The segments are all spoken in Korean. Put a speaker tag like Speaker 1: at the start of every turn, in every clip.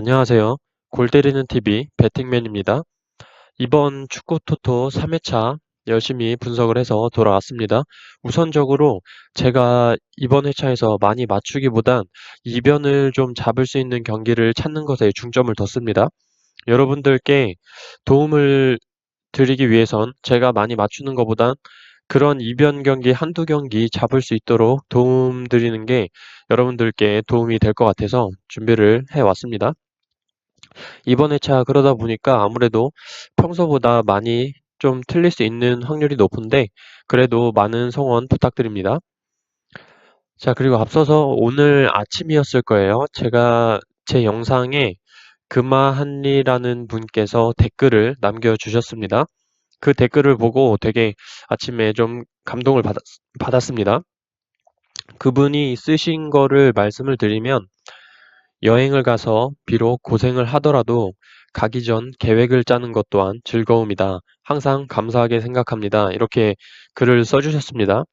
Speaker 1: 안녕하세요. 골 때리는 TV 배팅맨입니다. 이번 축구 토토 3회차 열심히 분석을 해서 돌아왔습니다. 우선적으로 제가 이번 회차에서 많이 맞추기보단 이변을 좀 잡을 수 있는 경기를 찾는 것에 중점을 뒀습니다. 여러분들께 도움을 드리기 위해선 제가 많이 맞추는 것보단 그런 이변 경기 한두 경기 잡을 수 있도록 도움 드리는 게 여러분들께 도움이 될 것 같아서 준비를 해왔습니다. 이번 회차 그러다 보니까 아무래도 평소보다 많이 좀 틀릴 수 있는 확률이 높은데 그래도 많은 성원 부탁드립니다. 자, 그리고 앞서서 오늘 아침이었을 거예요. 제가 제 영상에 금화한리라는 분께서 댓글을 남겨주셨습니다. 그 댓글을 보고 되게 아침에 좀 감동을 받았습니다. 그분이 쓰신 거를 말씀을 드리면 여행을 가서 비록 고생을 하더라도 가기 전 계획을 짜는 것 또한 즐거움이다. 항상 감사하게 생각합니다. 이렇게 글을 써주셨습니다.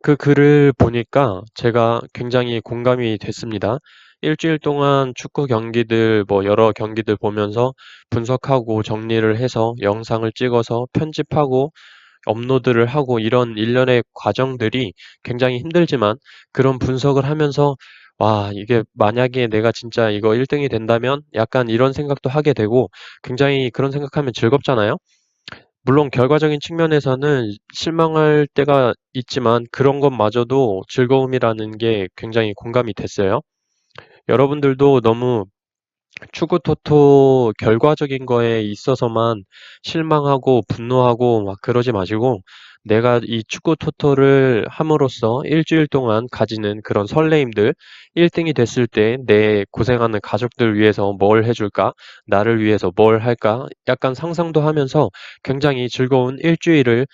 Speaker 1: 그 글을 보니까 제가 굉장히 공감이 됐습니다. 일주일 동안 축구 경기들, 여러 경기들 보면서 분석하고 정리를 해서 영상을 찍어서 편집하고 업로드를 하고 이런 일련의 과정들이 굉장히 힘들지만 그런 분석을 하면서 와, 이게 만약에 내가 진짜 이거 1등이 된다면 약간 이런 생각도 하게 되고 굉장히 그런 생각하면 즐겁잖아요. 물론 결과적인 측면에서는 실망할 때가 있지만 그런 것마저도 즐거움이라는 게 굉장히 공감이 됐어요. 여러분들도 너무 축구 토토 결과적인 거에 있어서만 실망하고 분노하고 막 그러지 마시고 내가 이 축구 토토를 함으로써 일주일 동안 가지는 그런 설레임들, 1등이 됐을 때 내 고생하는 가족들 위해서 뭘 해줄까? 나를 위해서 뭘 할까? 약간 상상도 하면서 굉장히 즐거운 일주일을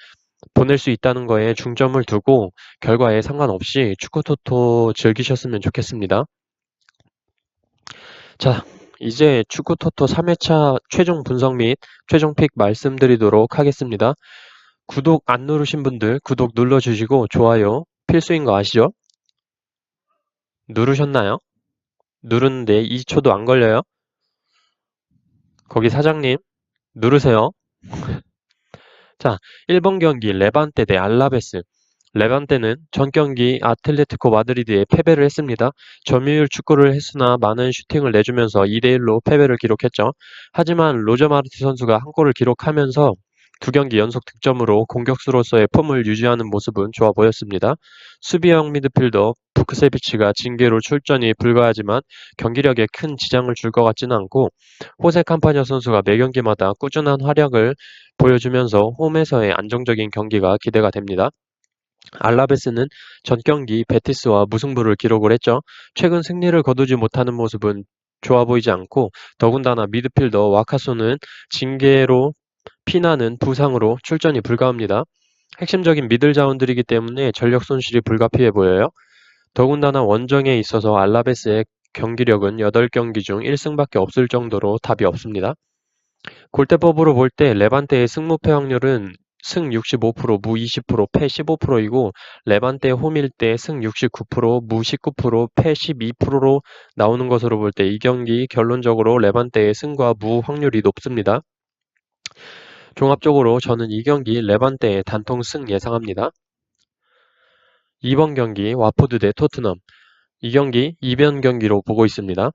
Speaker 1: 보낼 수 있다는 거에 중점을 두고 결과에 상관없이 축구 토토 즐기셨으면 좋겠습니다. 자, 이제 축구 토토 3회차 최종 분석 및 최종 픽 말씀드리도록 하겠습니다. 구독 안 누르신 분들 구독 눌러주시고 좋아요 필수인 거 아시죠? 누르셨나요? 누르는데 2초도 안 걸려요. 거기 사장님 누르세요. 자, 1번 경기 레반테 대 알라베스. 레반테는 전 경기 아틀레티코 마드리드에 패배를 했습니다. 점유율 축구를 했으나 많은 슈팅을 내주면서 2대1로 패배를 기록했죠. 하지만 로저 마르티 선수가 한 골을 기록하면서 두 경기 연속 득점으로 공격수로서의 폼을 유지하는 모습은 좋아 보였습니다. 수비형 미드필더 부크세비치가 징계로 출전이 불가하지만 경기력에 큰 지장을 줄 것 같지는 않고 호세 캄파니아 선수가 매 경기마다 꾸준한 활약을 보여주면서 홈에서의 안정적인 경기가 기대가 됩니다. 알라베스는 전 경기 베티스와 무승부를 기록을 했죠. 최근 승리를 거두지 못하는 모습은 좋아 보이지 않고 더군다나 미드필더 와카소는 징계로 피나는 부상으로 출전이 불가합니다. 핵심적인 미들 자원들이기 때문에 전력 손실이 불가피해 보여요. 더군다나 원정에 있어서 알라베스의 경기력은 8경기 중 1승밖에 없을 정도로 답이 없습니다. 골대법으로 볼 때 레반테의 승무패 확률은 승 65%, 무 20%, 패 15%이고 레반테 홈일 때 승 69%, 무 19%, 패 12%로 나오는 것으로 볼 때 이 경기 결론적으로 레반테의 승과 무 확률이 높습니다. 종합적으로 저는 이 경기 레반테의 단통 승 예상합니다. 2번 경기 와포드 대 토트넘. 이 경기 이변 경기로 보고 있습니다.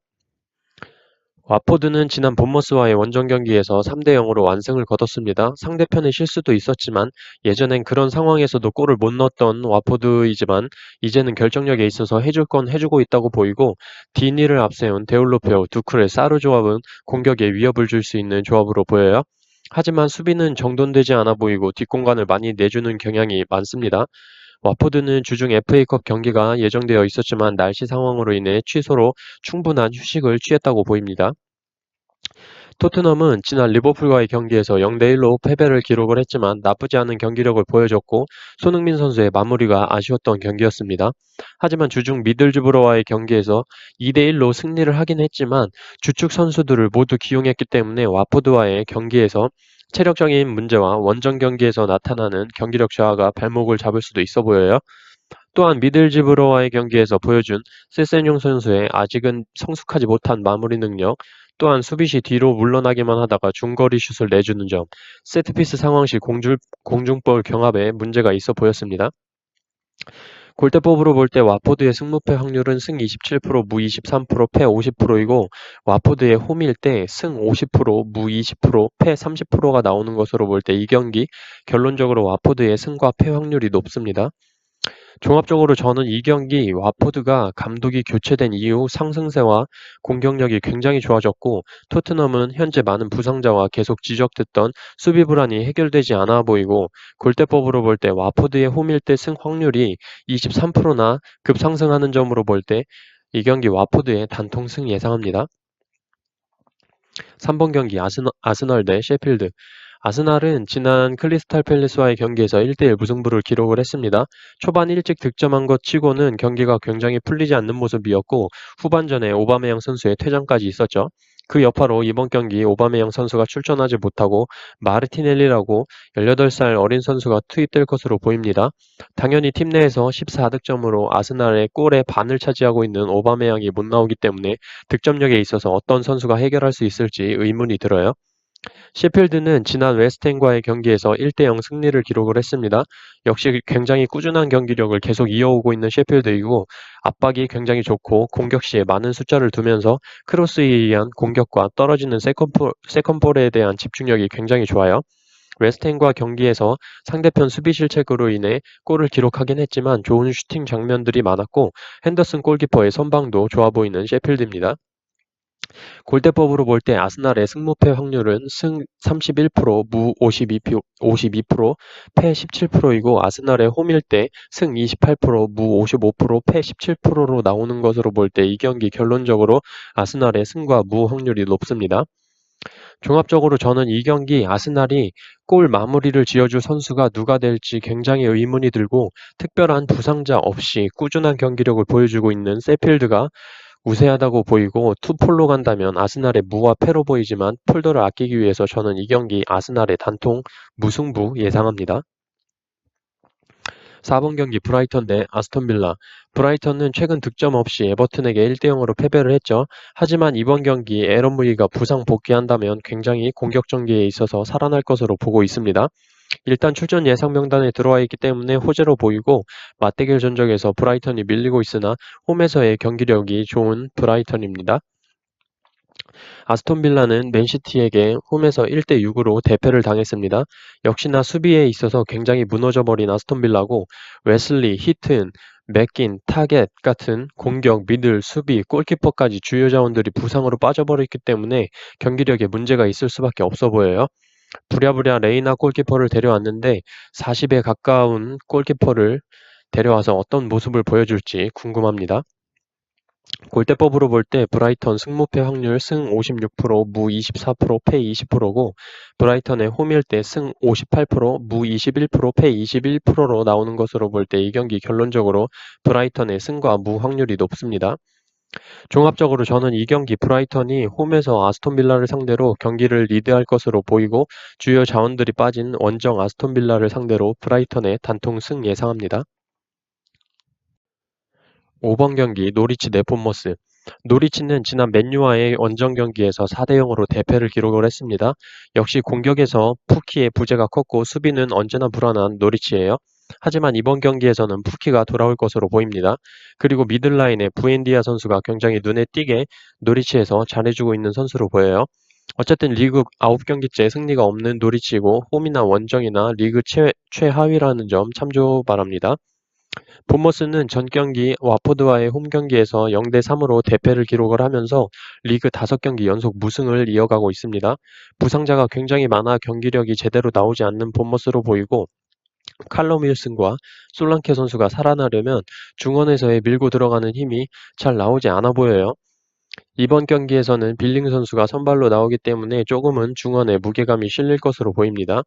Speaker 1: 와포드는 지난 본머스와의 원정 경기에서 3대0으로 완승을 거뒀습니다. 상대편의 실수도 있었지만 예전엔 그런 상황에서도 골을 못 넣었던 와포드이지만 이제는 결정력에 있어서 해줄 건 해주고 있다고 보이고 디니를 앞세운 데올로페오, 두클의 사르 조합은 공격에 위협을 줄 수 있는 조합으로 보여요. 하지만 수비는 정돈되지 않아 보이고 뒷공간을 많이 내주는 경향이 많습니다. 와포드는 주중 FA컵 경기가 예정되어 있었지만 날씨 상황으로 인해 취소로 충분한 휴식을 취했다고 보입니다. 토트넘은 지난 리버풀과의 경기에서 0대1로 패배를 기록을 했지만 나쁘지 않은 경기력을 보여줬고 손흥민 선수의 마무리가 아쉬웠던 경기였습니다. 하지만 주중 미들즈브러와의 경기에서 2대1로 승리를 하긴 했지만 주축 선수들을 모두 기용했기 때문에 와포드와의 경기에서 체력적인 문제와 원정 경기에서 나타나는 경기력 저하가 발목을 잡을 수도 있어 보여요. 또한 미들즈브러와의 경기에서 보여준 세세뇽 선수의 아직은 성숙하지 못한 마무리 능력, 또한 수비 시 뒤로 물러나기만 하다가 중거리 슛을 내주는 점, 세트피스 상황 시 공중볼 경합에 문제가 있어 보였습니다. 골대법으로 볼 때 와포드의 승무패 확률은 승 27%, 무 23%, 패 50%이고 와포드의 홈일 때 승 50%, 무 20%, 패 30%가 나오는 것으로 볼 때 이 경기 결론적으로 와포드의 승과 패 확률이 높습니다. 종합적으로 저는 이 경기 와포드가 감독이 교체된 이후 상승세와 공격력이 굉장히 좋아졌고 토트넘은 현재 많은 부상자와 계속 지적됐던 수비 불안이 해결되지 않아 보이고 골대법으로 볼 때 와포드의 홈일 때 승 확률이 23%나 급상승하는 점으로 볼 때 이 경기 와포드의 단통 승 예상합니다. 3번 경기 아스널 대 셰필드. 아스날은 지난 크리스탈 팰리스와의 경기에서 1대1 무승부를 기록을 했습니다. 초반 일찍 득점한 것 치고는 경기가 굉장히 풀리지 않는 모습이었고 후반전에 오바메양 선수의 퇴장까지 있었죠. 그 여파로 이번 경기 오바메양 선수가 출전하지 못하고 마르티넬리라고 18살 어린 선수가 투입될 것으로 보입니다. 당연히 팀 내에서 14득점으로 아스날의 골의 반을 차지하고 있는 오바메양이 못 나오기 때문에 득점력에 있어서 어떤 선수가 해결할 수 있을지 의문이 들어요. 셰필드는 지난 웨스트햄과의 경기에서 1대0 승리를 기록을 했습니다. 역시 굉장히 꾸준한 경기력을 계속 이어오고 있는 셰필드이고 압박이 굉장히 좋고 공격 시에 많은 숫자를 두면서 크로스에 의한 공격과 떨어지는 세컨볼에 대한 집중력이 굉장히 좋아요. 웨스트햄과 경기에서 상대편 수비 실책으로 인해 골을 기록하긴 했지만 좋은 슈팅 장면들이 많았고 핸더슨 골키퍼의 선방도 좋아 보이는 셰필드입니다. 골대법으로 볼 때 아스날의 승무패 확률은 승 31%, 무 52%, 패 17%이고 아스날의 홈일 때 승 28%, 무 55%, 패 17%로 나오는 것으로 볼 때 이 경기 결론적으로 아스날의 승과 무 확률이 높습니다. 종합적으로 저는 이 경기 아스날이 골 마무리를 지어줄 선수가 누가 될지 굉장히 의문이 들고 특별한 부상자 없이 꾸준한 경기력을 보여주고 있는 세필드가 우세하다고 보이고 투폴로 간다면 아스날의 무와 패로 보이지만 폴더를 아끼기 위해서 저는 이 경기 아스날의 단통 무승부 예상합니다. 4번 경기 브라이턴 대 아스톤빌라. 브라이턴은 최근 득점 없이 에버튼에게 1대0으로 패배를 했죠. 하지만 이번 경기 에런 무이가 부상 복귀한다면 굉장히 공격 전개에 있어서 살아날 것으로 보고 있습니다. 일단 출전 예상 명단에 들어와 있기 때문에 호재로 보이고 맞대결 전적에서 브라이턴이 밀리고 있으나 홈에서의 경기력이 좋은 브라이턴입니다. 아스톤 빌라는 맨시티에게 홈에서 1대6으로 대패를 당했습니다. 역시나 수비에 있어서 굉장히 무너져버린 아스톤 빌라고 웨슬리, 히튼, 맥긴, 타겟 같은 공격, 미들, 수비, 골키퍼까지 주요 자원들이 부상으로 빠져버렸기 때문에 경기력에 문제가 있을 수밖에 없어 보여요. 부랴부랴 레이나 골키퍼를 데려왔는데 40에 가까운 골키퍼를 데려와서 어떤 모습을 보여줄지 궁금합니다. 골대법으로 볼 때 브라이턴 승무패 확률 승 56%, 무 24%, 패 20%고 브라이턴의 홈일 때 승 58%, 무 21%, 패 21%로 나오는 것으로 볼 때 이 경기 결론적으로 브라이턴의 승과 무 확률이 높습니다. 종합적으로 저는 이 경기 브라이턴이 홈에서 아스톤 빌라를 상대로 경기를 리드할 것으로 보이고 주요 자원들이 빠진 원정 아스톤 빌라를 상대로 브라이턴의 단통 승 예상합니다. 5번 경기 노리치 대 본머스. 노리치는 지난 맨유와의 원정 경기에서 4대0으로 대패를 기록을 했습니다. 역시 공격에서 푸키의 부재가 컸고 수비는 언제나 불안한 노리치예요. 하지만 이번 경기에서는 푸키가 돌아올 것으로 보입니다. 그리고 미들라인의 부엔디아 선수가 굉장히 눈에 띄게 노리치에서 잘해주고 있는 선수로 보여요. 어쨌든 리그 9경기째 승리가 없는 노리치이고 홈이나 원정이나 리그 최하위라는 점 참조 바랍니다. 본머스는 전 경기 와포드와의 홈 경기에서 0대3으로 대패를 기록을 하면서 리그 5경기 연속 무승을 이어가고 있습니다. 부상자가 굉장히 많아 경기력이 제대로 나오지 않는 본머스로 보이고 칼럼 윌슨과 솔랑케 선수가 살아나려면 중원에서의 밀고 들어가는 힘이 잘 나오지 않아 보여요. 이번 경기에서는 빌링 선수가 선발로 나오기 때문에 조금은 중원에 무게감이 실릴 것으로 보입니다.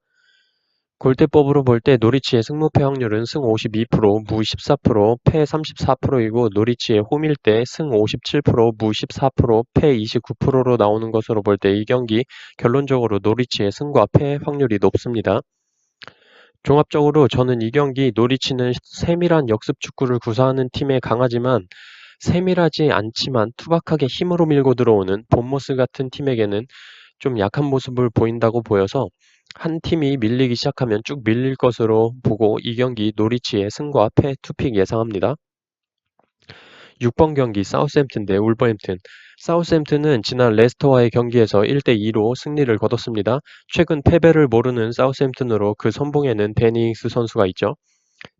Speaker 1: 골대법으로 볼 때 노리치의 승무패 확률은 승 52%, 무 14%, 패 34%이고 노리치의 홈일 때 승 57%, 무 14%, 패 29%로 나오는 것으로 볼 때 이 경기 결론적으로 노리치의 승과 패 확률이 높습니다. 종합적으로 저는 이 경기 노리치는 세밀한 역습 축구를 구사하는 팀에 강하지만 세밀하지 않지만 투박하게 힘으로 밀고 들어오는 본머스 같은 팀에게는 좀 약한 모습을 보인다고 보여서 한 팀이 밀리기 시작하면 쭉 밀릴 것으로 보고 이 경기 노리치의 승과 패 투픽 예상합니다. 6번 경기 사우스햄튼 대 울버햄튼. 사우스햄튼은 지난 레스터와의 경기에서 1대2로 승리를 거뒀습니다. 최근 패배를 모르는 사우스햄튼으로 그 선봉에는 데니 잉스 선수가 있죠.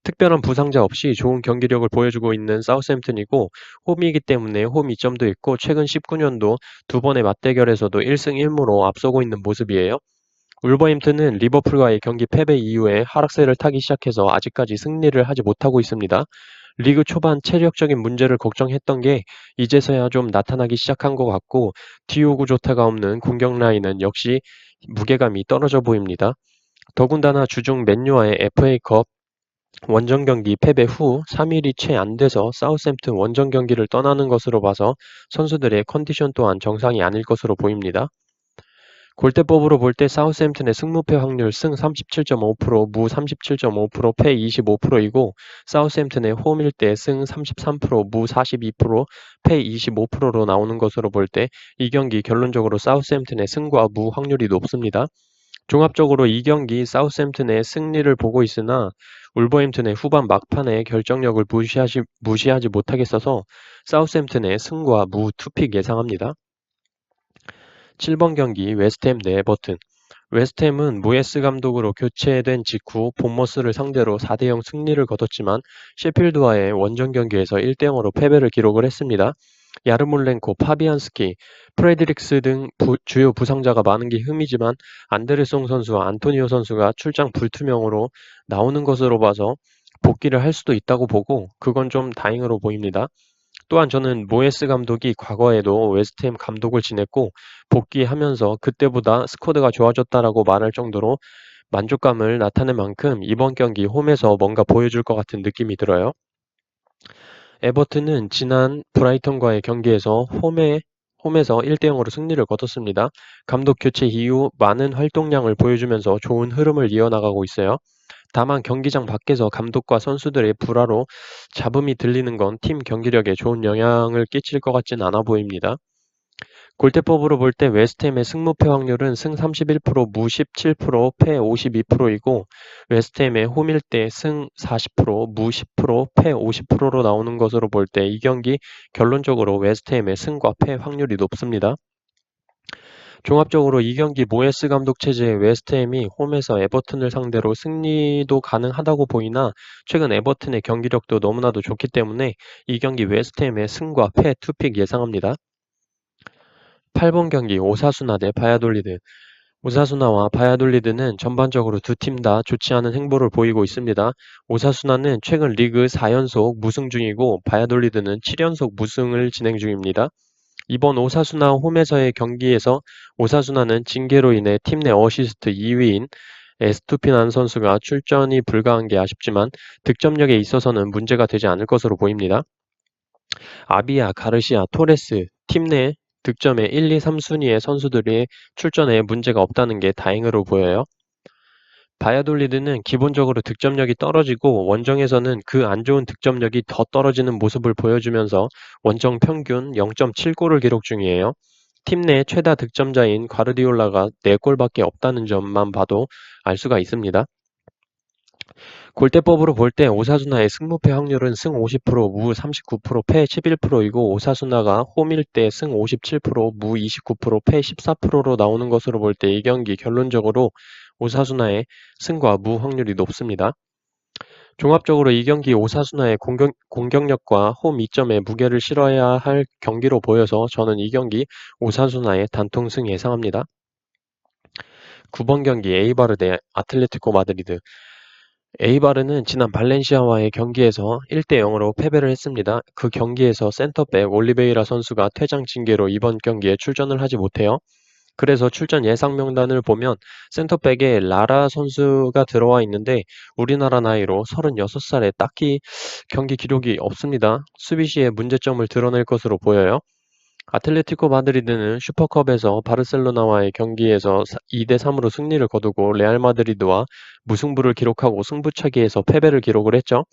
Speaker 1: 특별한 부상자 없이 좋은 경기력을 보여주고 있는 사우스햄튼이고 홈이기 때문에 홈 이점도 있고 최근 19년도 두 번의 맞대결에서도 1승 1무로 앞서고 있는 모습이에요. 울버햄튼은 리버풀과의 경기 패배 이후에 하락세를 타기 시작해서 아직까지 승리를 하지 못하고 있습니다. 리그 초반 체력적인 문제를 걱정했던 게 이제서야 좀 나타나기 시작한 것 같고 디오구 조타가 없는 공격 라인은 역시 무게감이 떨어져 보입니다. 더군다나 주중 맨유와의 FA컵 원정 경기 패배 후 3일이 채 안 돼서 사우스햄튼 원정 경기를 떠나는 것으로 봐서 선수들의 컨디션 또한 정상이 아닐 것으로 보입니다. 골대법으로 볼 때 사우스햄튼의 승무패 확률 승 37.5%, 무 37.5%, 패 25%이고 사우스햄튼의 홈일 때 승 33%, 무 42%, 패 25%로 나오는 것으로 볼 때 이 경기 결론적으로 사우스햄튼의 승과 무 확률이 높습니다. 종합적으로 이 경기 사우스햄튼의 승리를 보고 있으나 울버햄튼의 후반 막판의 결정력을 무시하지 못하겠어서 사우스햄튼의 승과 무 투픽 예상합니다. 7번 경기 웨스트햄 대 에버튼. 웨스트햄은 모예스 감독으로 교체된 직후 본머스를 상대로 4대0 승리를 거뒀지만 셰필드와의 원정 경기에서 1대0으로 패배를 기록을 했습니다. 야르몰렌코, 파비안스키, 프레드릭스 등 주요 부상자가 많은 게 흠이지만 안데르송 선수와 안토니오 선수가 출장 불투명으로 나오는 것으로 봐서 복귀를 할 수도 있다고 보고 그건 좀 다행으로 보입니다. 또한 저는 모예스 감독이 과거에도 웨스트햄 감독을 지냈고 복귀하면서 그때보다 스쿼드가 좋아졌다라고 말할 정도로 만족감을 나타낸 만큼 이번 경기 홈에서 뭔가 보여줄 것 같은 느낌이 들어요. 에버튼은 지난 브라이턴과의 경기에서 홈에서 1대0으로 승리를 거뒀습니다. 감독 교체 이후 많은 활동량을 보여주면서 좋은 흐름을 이어나가고 있어요. 다만 경기장 밖에서 감독과 선수들의 불화로 잡음이 들리는 건 팀 경기력에 좋은 영향을 끼칠 것 같진 않아 보입니다. 골대법으로 볼 때 웨스트햄의 승무패 확률은 승 31%, 무 17%, 패 52%이고 웨스트햄의 홈일 때 승 40%, 무 10%, 패 50%로 나오는 것으로 볼 때 이 경기 결론적으로 웨스트햄의 승과 패 확률이 높습니다. 종합적으로 이 경기 모예스 감독 체제의 웨스트햄이 홈에서 에버튼을 상대로 승리도 가능하다고 보이나 최근 에버튼의 경기력도 너무나도 좋기 때문에 이 경기 웨스트햄의 승과 패 투픽 예상합니다. 8번 경기 오사수나 대 바야돌리드. 오사수나와 바야돌리드는 전반적으로 두 팀 다 좋지 않은 행보를 보이고 있습니다. 오사수나는 최근 리그 4연속 무승 중이고 바야돌리드는 7연속 무승을 진행 중입니다. 이번 오사수나 홈에서의 경기에서 오사수나는 징계로 인해 팀 내 어시스트 2위인 에스투피난 선수가 출전이 불가한 게 아쉽지만 득점력에 있어서는 문제가 되지 않을 것으로 보입니다. 아비아, 가르시아, 토레스, 팀 내 득점의 1, 2, 3순위의 선수들의 출전에 문제가 없다는 게 다행으로 보여요. 바야돌리드는 기본적으로 득점력이 떨어지고 원정에서는 그 안 좋은 득점력이 더 떨어지는 모습을 보여주면서 원정 평균 0.7골을 기록 중이에요. 팀 내 최다 득점자인 과르디올라가 4골밖에 없다는 점만 봐도 알 수가 있습니다. 골대법으로 볼 때 오사수나의 승무패 확률은 승 50%, 무 39%, 패 11%이고 오사수나가 홈일 때 승 57%, 무 29%, 패 14%로 나오는 것으로 볼 때 이 경기 결론적으로 오사수나의 승과 무 확률이 높습니다. 종합적으로 이 경기 오사수나의 공격력과 홈 이점에 무게를 실어야 할 경기로 보여서 저는 이 경기 오사수나의 단통승 예상합니다. 9번 경기 에이바르 대 아틀레티코 마드리드. 에이바르는 지난 발렌시아와의 경기에서 1대0으로 패배를 했습니다. 그 경기에서 센터백 올리베이라 선수가 퇴장 징계로 이번 경기에 출전을 하지 못해요. 그래서 출전 예상 명단을 보면 센터백에 라라 선수가 들어와 있는데 우리나라 나이로 36살에 딱히 경기 기록이 없습니다. 수비 시에 문제점을 드러낼 것으로 보여요. 아틀레티코 마드리드는 슈퍼컵에서 바르셀로나와의 경기에서 2대3으로 승리를 거두고 레알 마드리드와 무승부를 기록하고 승부차기에서 패배를 기록을 했죠.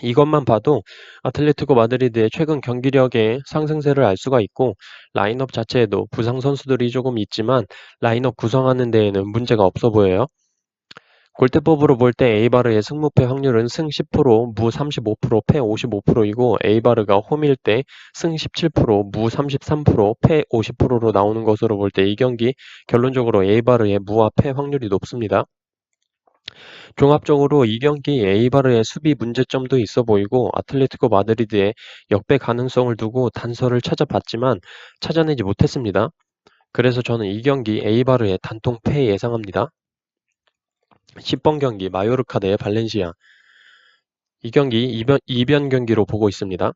Speaker 1: 이것만 봐도 아틀레티코 마드리드의 최근 경기력의 상승세를 알 수가 있고 라인업 자체에도 부상 선수들이 조금 있지만 라인업 구성하는 데에는 문제가 없어 보여요. 골대법으로 볼 때 에이바르의 승무패 확률은 승 10%, 무 35%, 패 55%이고 에이바르가 홈일 때 승 17%, 무 33%, 패 50%로 나오는 것으로 볼 때 이 경기 결론적으로 에이바르의 무와 패 확률이 높습니다. 종합적으로 이 경기 에이바르의 수비 문제점도 있어 보이고 아틀레티코 마드리드의 역배 가능성을 두고 단서를 찾아봤지만 찾아내지 못했습니다. 그래서 저는 이 경기 에이바르의 단통 패 예상합니다. 10번 경기 마요르카 대 발렌시아. 이 경기 이변 경기로 보고 있습니다.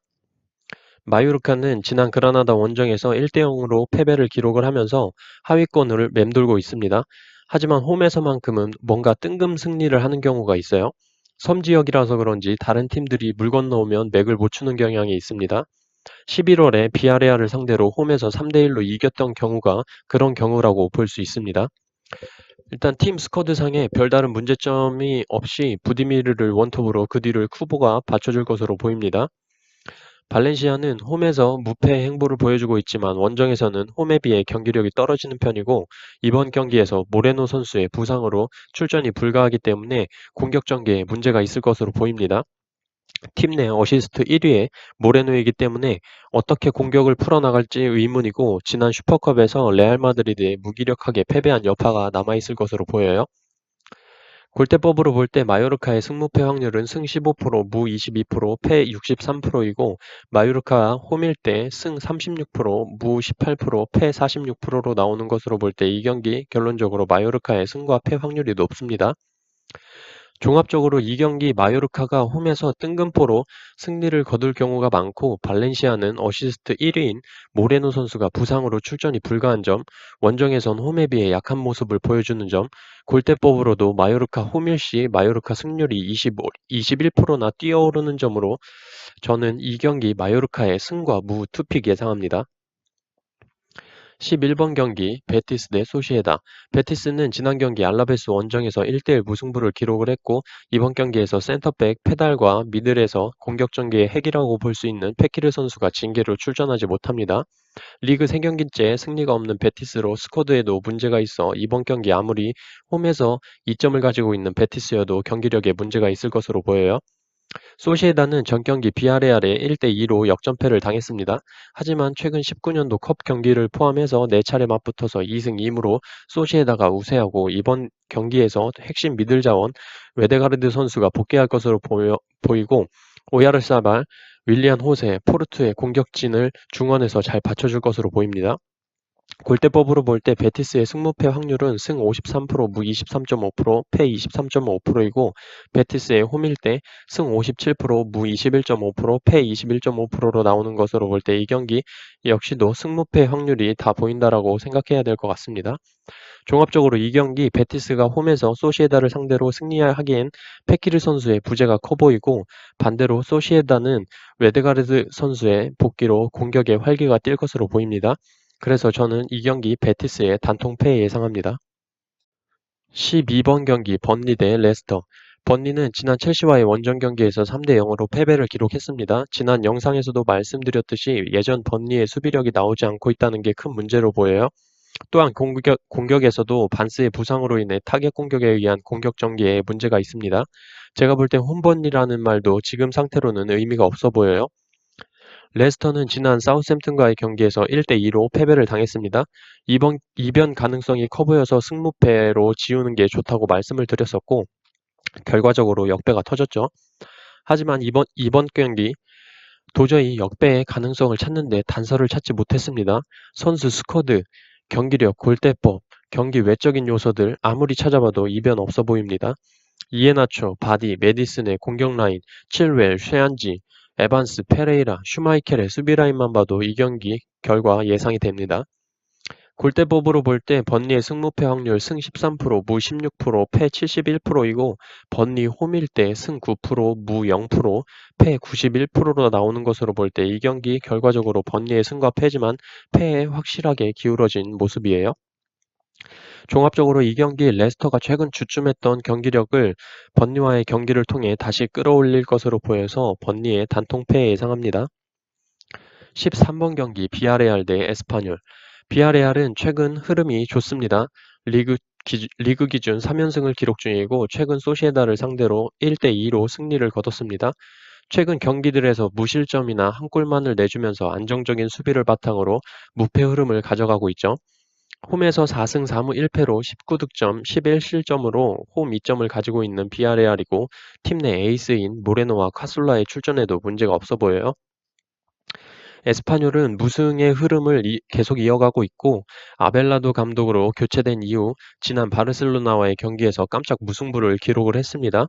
Speaker 1: 마요르카는 지난 그라나다 원정에서 1대 0으로 패배를 기록을 하면서 하위권을 맴돌고 있습니다. 하지만 홈에서만큼은 뭔가 뜬금 승리를 하는 경우가 있어요. 섬 지역이라서 그런지 다른 팀들이 물 건너오면 맥을 못 추는 경향이 있습니다. 11월에 비아레알을 상대로 홈에서 3대 1로 이겼던 경우가 그런 경우라고 볼 수 있습니다. 일단 팀 스쿼드상에 별다른 문제점이 없이 부디미르를 원톱으로 그 뒤를 쿠보가 받쳐줄 것으로 보입니다. 발렌시아는 홈에서 무패 행보를 보여주고 있지만 원정에서는 홈에 비해 경기력이 떨어지는 편이고 이번 경기에서 모레노 선수의 부상으로 출전이 불가하기 때문에 공격 전개에 문제가 있을 것으로 보입니다. 팀 내 어시스트 1위에 모레노이기 때문에 어떻게 공격을 풀어나갈지 의문이고 지난 슈퍼컵에서 레알 마드리드에 무기력하게 패배한 여파가 남아있을 것으로 보여요. 골대법으로 볼 때 마요르카의 승무패 확률은 승 15%, 무 22%, 패 63%이고 마요르카 홈일 때 승 36%, 무 18%, 패 46%로 나오는 것으로 볼 때 이 경기 결론적으로 마요르카의 승과 패 확률이 높습니다. 종합적으로 이 경기 마요르카가 홈에서 뜬금포로 승리를 거둘 경우가 많고 발렌시아는 어시스트 1위인 모레노 선수가 부상으로 출전이 불가한 점, 원정에선 홈에 비해 약한 모습을 보여주는 점, 골대법으로도 마요르카 홈일시 마요르카 승률이 21%나 뛰어오르는 점으로 저는 이 경기 마요르카의 승과 무 투픽 예상합니다. 11번 경기 베티스 대 소시에다. 베티스는 지난 경기 알라베스 원정에서 1대1 무승부를 기록을 했고 이번 경기에서 센터백 페달과 미들에서 공격 전개의 핵이라고 볼 수 있는 페키르 선수가 징계로 출전하지 못합니다. 리그 3경기째 승리가 없는 베티스로 스쿼드에도 문제가 있어 이번 경기 아무리 홈에서 2점을 가지고 있는 베티스여도 경기력에 문제가 있을 것으로 보여요. 소시에다는 전 경기 비아레알에 1대 2로 역전패를 당했습니다. 하지만 최근 19년도 컵 경기를 포함해서 4차례 맞붙어서 2승 2무로 소시에다가 우세하고 이번 경기에서 핵심 미들 자원 웨데가르드 선수가 복귀할 것으로 보이고 오야르사발, 윌리안 호세, 포르투의 공격진을 중원에서 잘 받쳐줄 것으로 보입니다. 골대법으로 볼 때 베티스의 승무패 확률은 승 53%, 무 23.5%, 패 23.5%이고 베티스의 홈일 때 승 57%, 무 21.5%, 패 21.5%로 나오는 것으로 볼 때 이 경기 역시도 승무패 확률이 다 보인다라고 생각해야 될 것 같습니다. 종합적으로 이 경기 베티스가 홈에서 소시에다를 상대로 승리하기엔 페키르 선수의 부재가 커 보이고 반대로 소시에다는 웨데가르드 선수의 복귀로 공격에 활기가 뛸 것으로 보입니다. 그래서 저는 이 경기 베티스의 단통패 예상합니다. 12번 경기 번리 대 레스터. 번리는 지난 첼시와의 원정 경기에서 3대 0으로 패배를 기록했습니다. 지난 영상에서도 말씀드렸듯이 예전 번리의 수비력이 나오지 않고 있다는 게 큰 문제로 보여요. 또한 공격에서도 반스의 부상으로 인해 타겟 공격에 의한 공격 전개에 문제가 있습니다. 제가 볼 때 홈번리라는 말도 지금 상태로는 의미가 없어 보여요. 레스터는 지난 사우샘튼과의 경기에서 1대 2로 패배를 당했습니다. 이번 이변 가능성이 커 보여서 승무패로 지우는 게 좋다고 말씀을 드렸었고 결과적으로 역배가 터졌죠. 하지만 이번 경기 도저히 역배의 가능성을 찾는데 단서를 찾지 못했습니다. 선수 스쿼드, 경기력, 골대법, 경기 외적인 요소들 아무리 찾아봐도 이변 없어 보입니다. 이에나초, 바디, 메디슨의 공격 라인, 칠웰, 쉐안지, 에반스, 페레이라, 슈마이켈의 수비 라인만 봐도 이 경기 결과 예상이 됩니다. 골대법으로 볼 때 번리의 승무패 확률 승 13%, 무 16%, 패 71%이고 번리 홈일 때 승 9%, 무 0%, 패 91%로 나오는 것으로 볼 때 이 경기 결과적으로 번리의 승과 패지만 패에 확실하게 기울어진 모습이에요. 종합적으로 이 경기 레스터가 최근 주춤했던 경기력을 번니와의 경기를 통해 다시 끌어올릴 것으로 보여서 번니의 단통 패 예상합니다. 13번 경기 비아레알 대 에스파뇰. 비아레알은 최근 흐름이 좋습니다. 리그 기준 3연승을 기록 중이고 최근 소시에다를 상대로 1대2로 승리를 거뒀습니다. 최근 경기들에서 무실점이나 한 골만을 내주면서 안정적인 수비를 바탕으로 무패 흐름을 가져가고 있죠. 홈에서 4승 4무 1패로 19득점, 11실점으로 홈 2점을 가지고 있는 비아레알이고 팀 내 에이스인 모레노와 카솔라의 출전에도 문제가 없어 보여요. 에스파뇰은 무승의 흐름을 계속 이어가고 있고 아벨라도 감독으로 교체된 이후 지난 바르셀로나와의 경기에서 깜짝 무승부를 기록을 했습니다.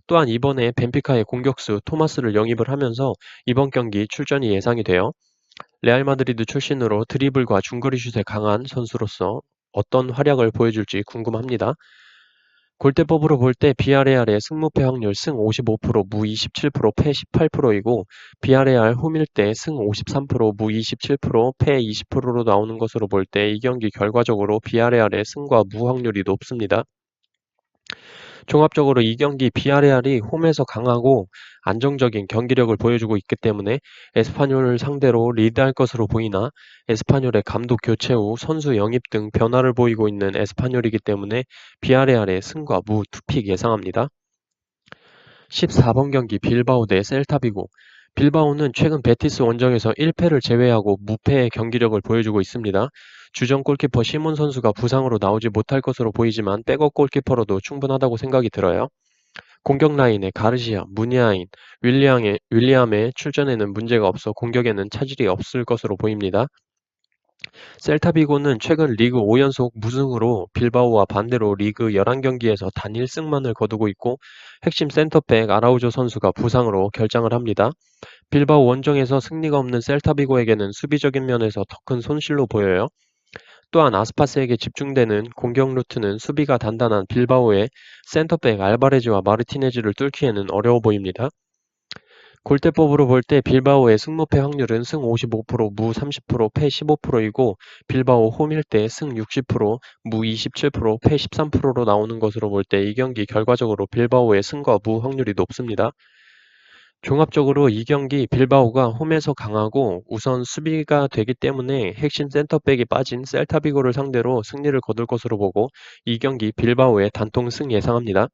Speaker 1: 또한 이번에 벤피카의 공격수 토마스를 영입을 하면서 이번 경기 출전이 예상이 돼요. 레알 마드리드 출신으로 드리블과 중거리 슛에 강한 선수로서 어떤 활약을 보여줄지 궁금합니다. 골대법으로 볼 때 비아레알의 승무패 확률 승 55%, 무 27%, 패 18%이고 비아레알 홈일 때 승 53%, 무 27%, 패 20%로 나오는 것으로 볼 때 이 경기 결과적으로 비아레알의 승과 무 확률이 높습니다. 종합적으로 이 경기 비아레알이 홈에서 강하고 안정적인 경기력을 보여주고 있기 때문에 에스파뇰을 상대로 리드할 것으로 보이나 에스파뇰의 감독 교체 후 선수 영입 등 변화를 보이고 있는 에스파뇰이기 때문에 비아레알의 승과 무 투픽 예상합니다. 14번 경기 빌바오 대 셀타비고. 빌바오는 최근 베티스 원정에서 1패를 제외하고 무패의 경기력을 보여주고 있습니다. 주전 골키퍼 시몬 선수가 부상으로 나오지 못할 것으로 보이지만 백업 골키퍼로도 충분하다고 생각이 들어요. 공격 라인에 가르시아, 무니아인, 윌리암의 출전에는 문제가 없어 공격에는 차질이 없을 것으로 보입니다. 셀타비고는 최근 리그 5연속 무승으로 빌바오와 반대로 리그 11경기에서 단 1승만을 거두고 있고 핵심 센터백 아라우조 선수가 부상으로 결장을 합니다. 빌바오 원정에서 승리가 없는 셀타비고에게는 수비적인 면에서 더 큰 손실로 보여요. 또한 아스파스에게 집중되는 공격 루트는 수비가 단단한 빌바오의 센터백 알바레즈와 마르티네즈를 뚫기에는 어려워 보입니다. 골대법으로 볼 때 빌바오의 승무패 확률은 승 55%, 무 30%, 패 15%이고 빌바오 홈일 때 승 60%, 무 27%, 패 13%로 나오는 것으로 볼 때 이 경기 결과적으로 빌바오의 승과 무 확률이 높습니다. 종합적으로 이 경기 빌바오가 홈에서 강하고 우선 수비가 되기 때문에 핵심 센터백이 빠진 셀타비고를 상대로 승리를 거둘 것으로 보고 이 경기 빌바오의 단통 승 예상합니다.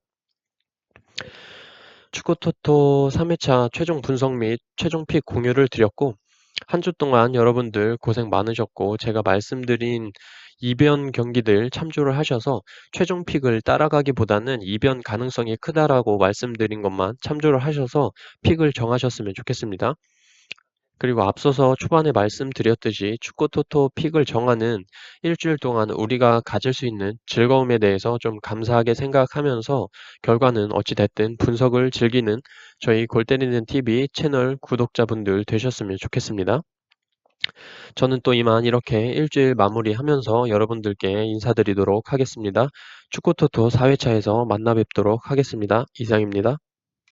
Speaker 1: 축구토토 3회차 최종 분석 및 최종 픽 공유를 드렸고 한 주 동안 여러분들 고생 많으셨고 제가 말씀드린 이변 경기들 참조를 하셔서 최종 픽을 따라가기보다는 이변 가능성이 크다라고 말씀드린 것만 참조를 하셔서 픽을 정하셨으면 좋겠습니다. 그리고 앞서서 초반에 말씀드렸듯이 축구토토 픽을 정하는 일주일 동안 우리가 가질 수 있는 즐거움에 대해서 좀 감사하게 생각하면서 결과는 어찌됐든 분석을 즐기는 저희 골때리는 TV 채널 구독자분들 되셨으면 좋겠습니다. 저는 또 이만 이렇게 일주일 마무리하면서 여러분들께 인사드리도록 하겠습니다. 축구토토 4회차에서 만나 뵙도록 하겠습니다. 이상입니다.